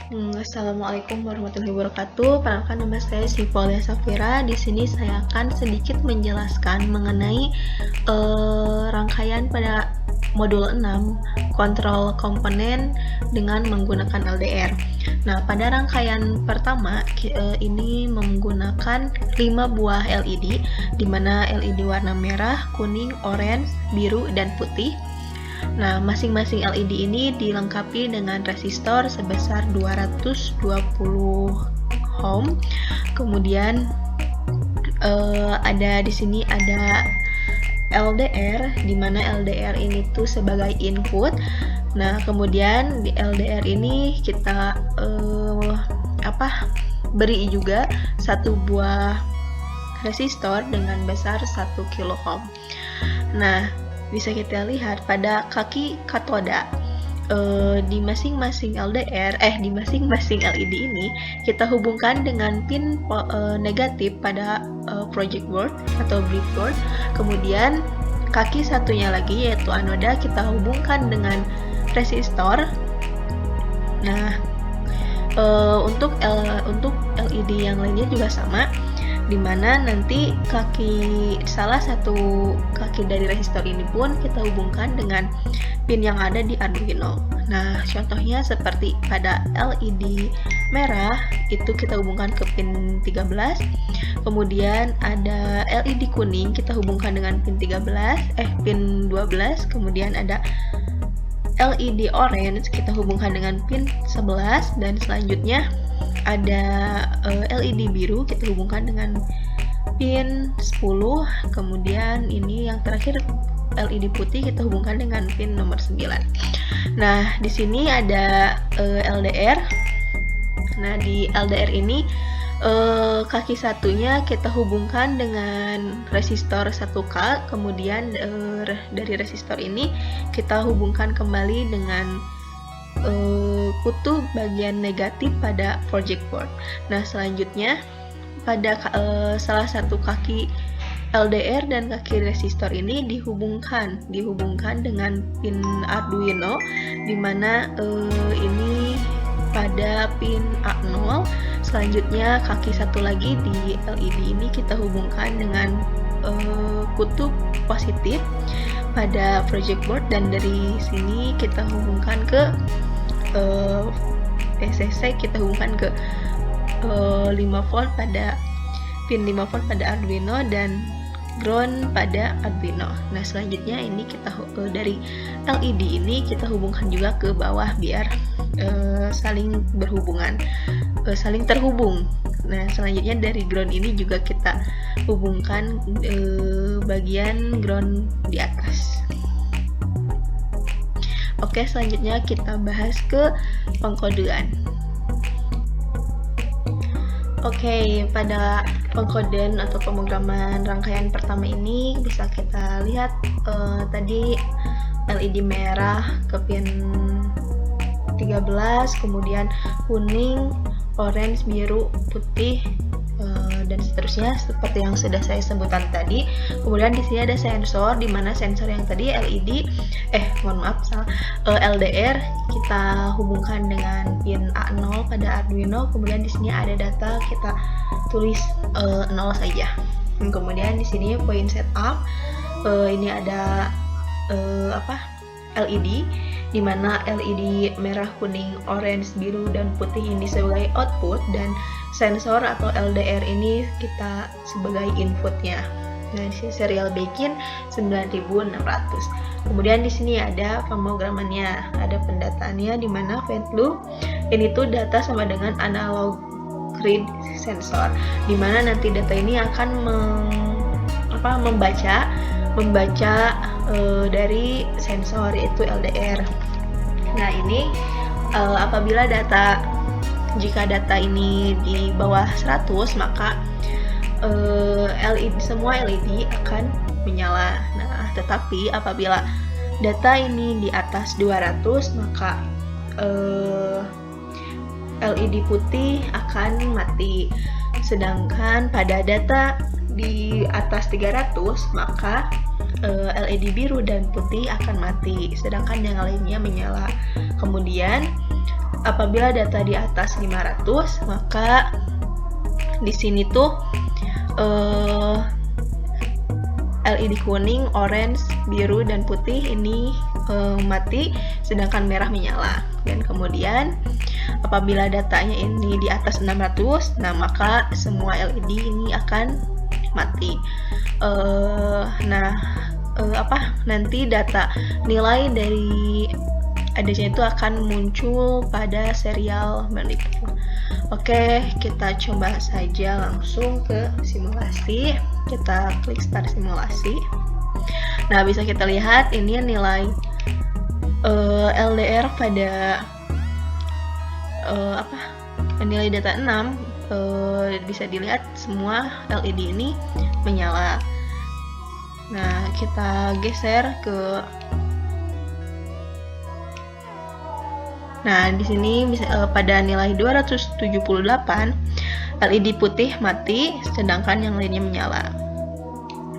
Assalamualaikum warahmatullahi wabarakatuh. Perkenalkan, nama saya Syifa Safira. Di sini saya akan sedikit menjelaskan mengenai rangkaian pada modul 6 kontrol komponen dengan menggunakan LDR. Nah, pada rangkaian pertama ini menggunakan 5 buah LED, di mana LED warna merah, kuning, orange, biru, dan putih. Nah, masing-masing LED ini dilengkapi dengan resistor sebesar 220 ohm. Kemudian ada di sini ada LDR, di mana LDR ini tuh sebagai input. Nah, kemudian di LDR ini kita beri juga satu buah resistor dengan besar 1 kilo ohm. Nah, bisa kita lihat pada kaki katoda di masing-masing di masing-masing LED ini kita hubungkan dengan pin negatif pada project board atau breadboard. Kemudian kaki satunya lagi yaitu anoda kita hubungkan dengan resistor. Nah, untuk LED yang lainnya juga sama, dimana nanti salah satu kaki dari resistor ini pun kita hubungkan dengan pin yang ada di Arduino. Nah, contohnya seperti pada LED merah itu kita hubungkan ke pin 13. Kemudian ada LED kuning kita hubungkan dengan pin 12. Kemudian ada LED orange kita hubungkan dengan pin 11, dan selanjutnya ada LED biru kita hubungkan dengan pin 10. Kemudian ini yang terakhir LED putih kita hubungkan dengan pin nomor 9. Nah, di sini ada LDR. Nah, di LDR ini kaki satunya kita hubungkan dengan resistor 1K. Kemudian dari resistor ini kita hubungkan kembali dengan kutub bagian negatif pada project board. Nah, selanjutnya pada salah satu kaki LDR dan kaki resistor ini dihubungkan dengan pin Arduino, di mana ini pada pin A0. Selanjutnya kaki satu lagi di LED ini kita hubungkan dengan kutub positif pada project board, dan dari sini kita hubungkan ke PCC, kita hubungkan ke 5 volt pada pin 5 volt pada Arduino dan ground pada Arduino. Nah, selanjutnya ini kita dari LED ini kita hubungkan juga ke bawah biar saling terhubung. Nah, selanjutnya dari ground ini juga kita hubungkan bagian ground di atas. Oke, selanjutnya kita bahas ke pengkodean. Oke, pada pengkodean atau pemrograman rangkaian pertama ini bisa kita lihat tadi LED merah ke pin 13, kemudian kuning, orange, biru, putih, dan seterusnya seperti yang sudah saya sebutkan tadi. Kemudian di sini ada sensor, di mana sensor yang tadi LDR kita hubungkan dengan pin A0 pada Arduino. Kemudian di sini ada data, kita tulis 0 saja. Kemudian di sini point setup, ini ada LED, di mana LED merah, kuning, orange, biru, dan putih ini sebagai output, dan sensor atau LDR ini kita sebagai inputnya. Nah, di sini serial begin 9600. Kemudian di sini ada pemrogramannya, ada pendataannya, di mana value ini tuh data sama dengan analog read sensor, di mana nanti data ini akan membaca dari sensor, yaitu LDR. Nah, ini apabila jika data ini di bawah 100, maka semua LED akan menyala. Nah, tetapi apabila data ini di atas 200, maka LED putih akan mati. Sedangkan pada data di atas 300, maka LED biru dan putih akan mati, sedangkan yang lainnya menyala. Kemudian apabila data di atas 500, maka di sini tuh LED kuning, orange, biru, dan putih ini mati, sedangkan merah menyala. Dan kemudian apabila datanya ini di atas 600, nah maka semua LED ini akan mati. Nanti data nilai dari ADC itu akan muncul pada serial berikutnya. Oke, kita coba saja langsung ke simulasi. Kita klik start simulasi. Nah, bisa kita lihat ini nilai LDR pada nilai data 6, bisa dilihat semua LED ini menyala. Nah, kita geser ke Nah, di sini bisa pada nilai 278 LED putih mati, sedangkan yang lainnya menyala.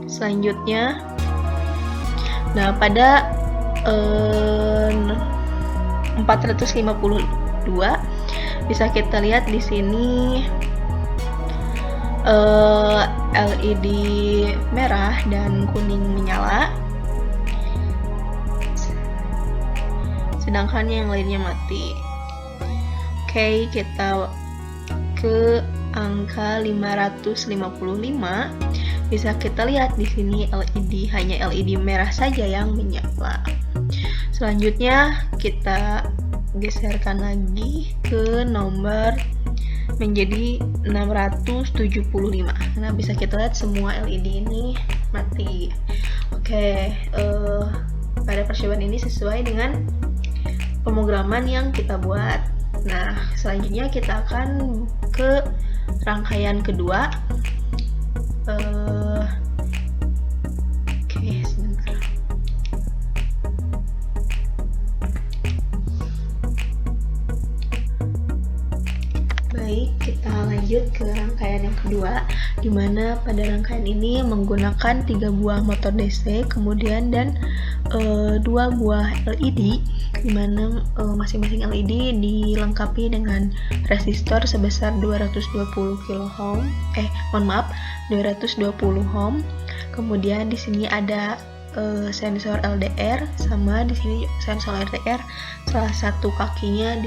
Selanjutnya, nah pada 452 bisa kita lihat di sini LED merah dan kuning menyala, sedangkan yang lainnya mati. Oke, kita ke angka 555. Bisa kita lihat di sini hanya LED merah saja yang menyala. Selanjutnya kita geserkan lagi ke nomor menjadi 675. Nah, bisa kita lihat semua LED ini mati. Oke, pada percobaan ini sesuai dengan pemrograman yang kita buat. Nah, selanjutnya kita akan ke rangkaian kedua. Oke, sebentar. Baik, kita lanjut ke rangkaian yang kedua, di mana pada rangkaian ini menggunakan 3 buah motor DC, kemudian dan 2 buah LED, di mana masing-masing LED dilengkapi dengan resistor sebesar 220 kilo-ohm, 220 ohm. Kemudian di sini ada sensor LDR, sama di sini sensor LDR salah satu kakinya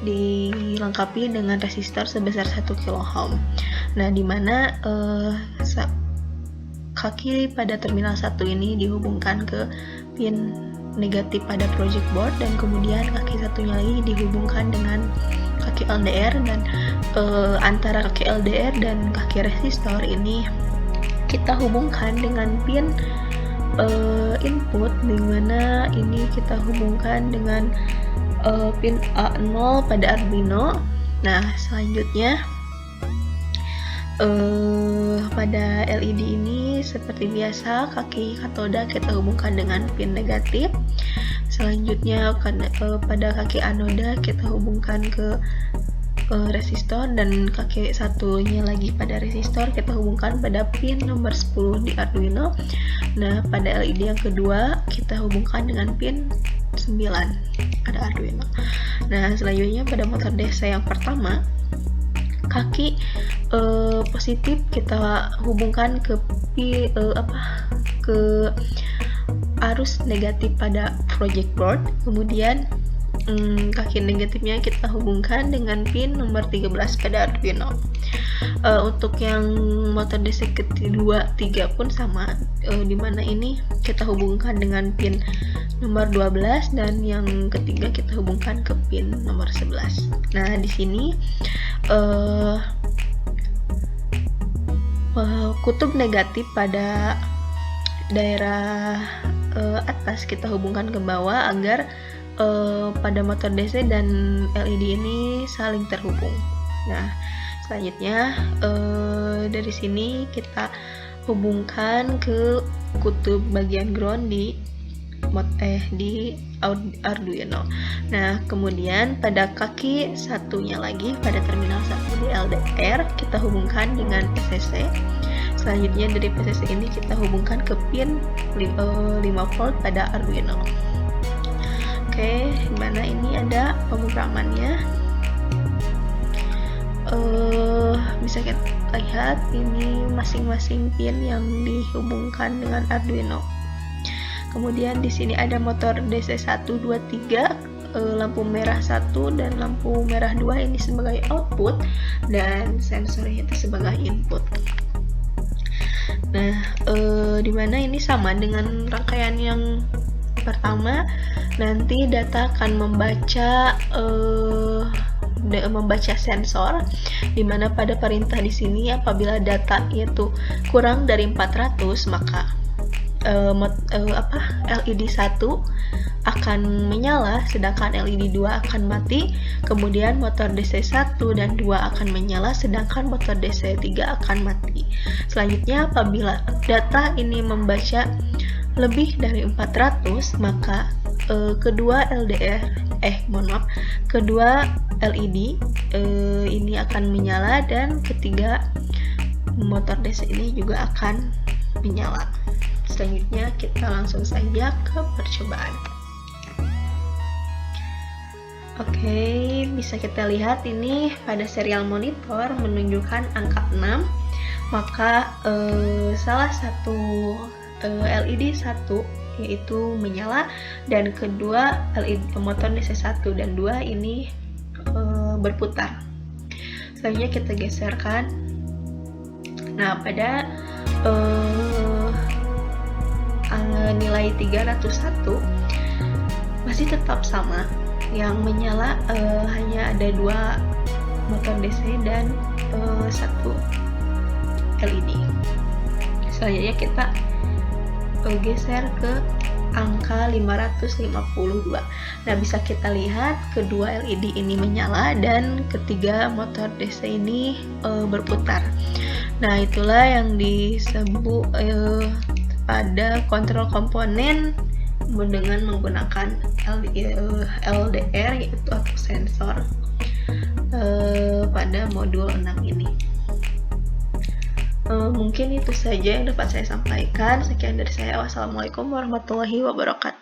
dilengkapi dengan resistor sebesar 1 kilo-ohm. Nah, di mana kaki pada terminal 1 ini dihubungkan ke pin negatif pada project board, dan kemudian kaki satunya lagi dihubungkan dengan kaki LDR, dan antara kaki LDR dan kaki resistor ini kita hubungkan dengan pin input, dimana ini kita hubungkan dengan pin A0 pada Arduino. Nah, selanjutnya pada LED ini seperti biasa kaki katoda kita hubungkan dengan pin negatif. Selanjutnya pada kaki anoda kita hubungkan ke resistor, dan kaki satunya lagi pada resistor kita hubungkan pada pin nomor 10 di Arduino. Nah, pada LED yang kedua kita hubungkan dengan pin 9 ada Arduino. Nah, selanjutnya pada motor DC yang pertama, kaki positif kita hubungkan ke arus negatif pada project board. Kemudian kaki negatifnya kita hubungkan dengan pin nomor 13 pada Arduino. Untuk yang motor DC kedua 3 pun sama, dimana ini kita hubungkan dengan pin nomor 12, dan yang ketiga kita hubungkan ke pin nomor 11. Nah, di sini kutub negatif pada daerah atas kita hubungkan ke bawah agar pada motor DC dan LED ini saling terhubung. Nah, selanjutnya dari sini kita hubungkan ke kutub bagian ground di Arduino. Nah, kemudian pada kaki satunya lagi pada terminal 1 di LDR kita hubungkan dengan PCC. Selanjutnya dari PCC ini kita hubungkan ke pin 5 volt pada Arduino. Oke, dimana ini ada pemrogramannya. Bisa kita lihat ini masing-masing pin yang dihubungkan dengan Arduino. Kemudian di sini ada motor DC 1, 2, 3, lampu merah 1 dan lampu merah 2 ini sebagai output dan sensornya itu sebagai input. Nah, dimana ini sama dengan rangkaian yang pertama, nanti data akan membaca sensor, dimana pada perintah di sini apabila data itu kurang dari 400 maka LED 1 akan menyala sedangkan LED 2 akan mati, kemudian motor DC 1 dan 2 akan menyala sedangkan motor DC 3 akan mati. Selanjutnya apabila data ini membaca lebih dari 400 maka kedua LED ini akan menyala dan ketiga motor DC ini juga akan menyala. Selanjutnya kita langsung saja ke percobaan. Oke, bisa kita lihat ini pada serial monitor menunjukkan angka 6, maka salah satu LED 1 yaitu menyala dan kedua LED motor DC 1 dan 2 ini berputar. Selanjutnya kita geserkan. Nah, pada nilai 301 masih tetap sama, yang menyala hanya ada 2 motor DC dan 1 LED. Selanjutnya kita geser ke angka 552. Nah, bisa kita lihat kedua LED ini menyala dan ketiga motor DC ini berputar. Nah, itulah yang disebut pada kontrol komponen dengan menggunakan LDR yaitu atau sensor pada modul 6 ini. Mungkin itu saja yang dapat saya sampaikan. Sekian dari saya. Wassalamualaikum warahmatullahi wabarakatuh.